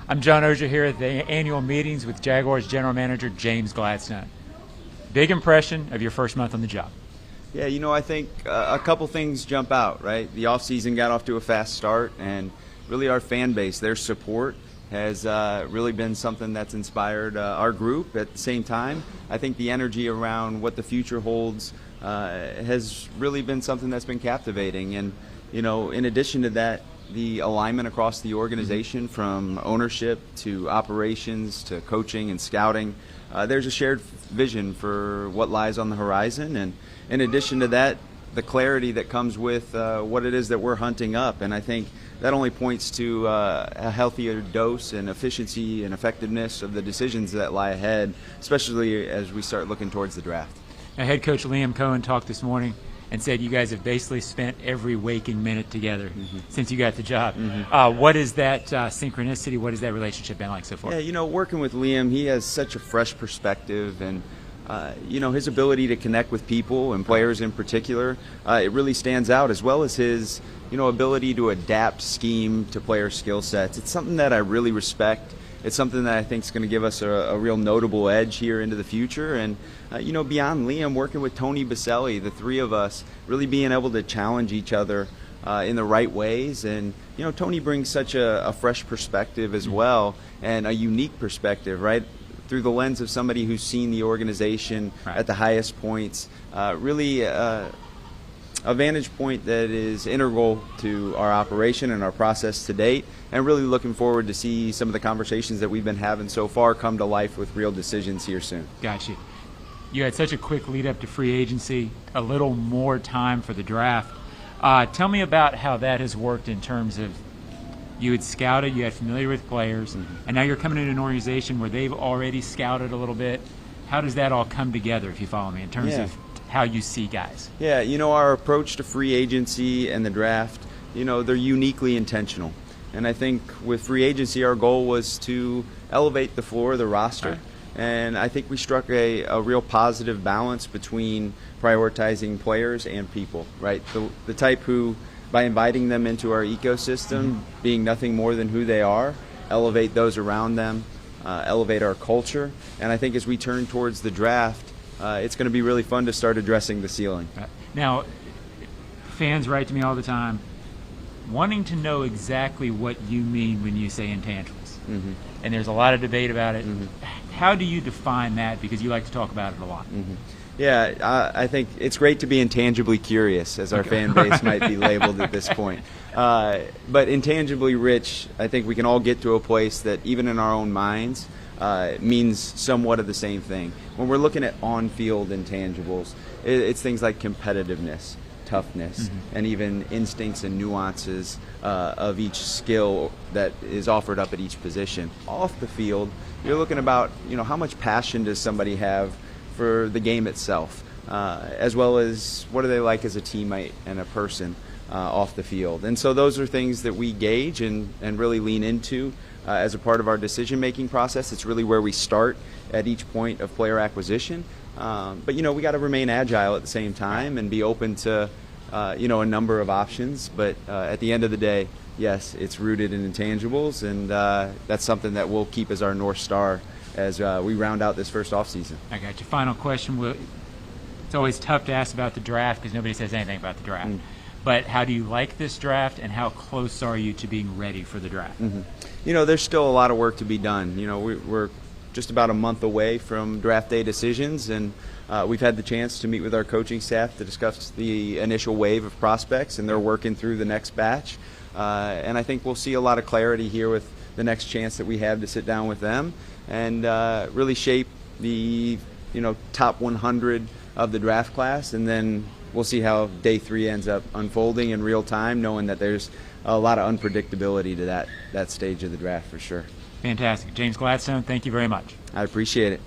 I'm John Oehser here at the annual meetings with Jaguars General Manager James Gladstone. Big impression of your first month on the job. Yeah, I think a couple things jump out, right? The offseason got off to a fast start, and really our fan base, their support has really been something that's inspired our group. At the same time, I think the energy around what the future holds has really been something that's been captivating. And, in addition to that, the alignment across the organization, from ownership to operations to coaching and scouting, there's a shared vision for what lies on the horizon. And in addition to that, the clarity that comes with what it is that we're hunting up. And I think that only points to a healthier dose and efficiency and effectiveness of the decisions that lie ahead, especially as we start looking towards the draft. Now, head coach Liam Cohen talked this morning and said you guys have basically spent every waking minute together since you got the job. What is that synchronicity? What has that relationship been like so far? Yeah, working with Liam, he has such a fresh perspective, and his ability to connect with people and players in particular, it really stands out, as well as his ability to adapt scheme to player skill sets. It's something that I really respect. It's something that I think is going to give us a real notable edge here into the future. And, beyond Liam, working with Tony Baselli, the three of us really being able to challenge each other in the right ways. And, Tony brings such a fresh perspective as well, and a unique perspective, right? Through the lens of somebody who's seen the organization at the highest points, really a vantage point that is integral to our operation and our process to date, and really looking forward to see some of the conversations that we've been having so far come to life with real decisions here soon. Gotcha. You had such a quick lead up to free agency, a little more time for the draft. Tell me about how that has worked in terms of you had scouted, you had familiar with players, and now you're coming into an organization where they've already scouted a little bit. How does that all come together, if you follow me, in terms of how you see guys? Yeah, our approach to free agency and the draft, they're uniquely intentional. And I think with free agency, our goal was to elevate the floor of the roster. Right. And I think we struck a real positive balance between prioritizing players and people, right? The type who, by inviting them into our ecosystem, being nothing more than who they are, elevate those around them, elevate our culture. And I think as we turn towards the draft, it's going to be really fun to start addressing the ceiling. Now, fans write to me all the time wanting to know exactly what you mean when you say intangibles. And there's a lot of debate about it. How do you define that? Because you like to talk about it a lot. Yeah, I think it's great to be intangibly curious, as our fan base might be labeled at this point. But intangibly rich, I think we can all get to a place that even in our own minds means somewhat of the same thing. When we're looking at on-field intangibles, it's things like competitiveness, toughness, and even instincts and nuances of each skill that is offered up at each position. Off the field, you're looking about how much passion does somebody have for the game itself, as well as what are they like as a teammate and a person off the field. And so those are things that we gauge and really lean into as a part of our decision-making process. It's really where we start at each point of player acquisition. But we got to remain agile at the same time and be open to a number of options. But at the end of the day, yes, it's rooted in intangibles, and that's something that we'll keep as our North Star as we round out this first offseason. I got your final question. It's always tough to ask about the draft because nobody says anything about the draft. But how do you like this draft, and how close are you to being ready for the draft? There's still a lot of work to be done. We're just about a month away from draft day decisions, and we've had the chance to meet with our coaching staff to discuss the initial wave of prospects, and they're working through the next batch. And I think we'll see a lot of clarity here with the next chance that we have to sit down with them and really shape the top 100 of the draft class, and then we'll see how day 3 ends up unfolding in real time, knowing that there's a lot of unpredictability to that stage of the draft for sure. Fantastic. James Gladstone, thank you very much. I appreciate it.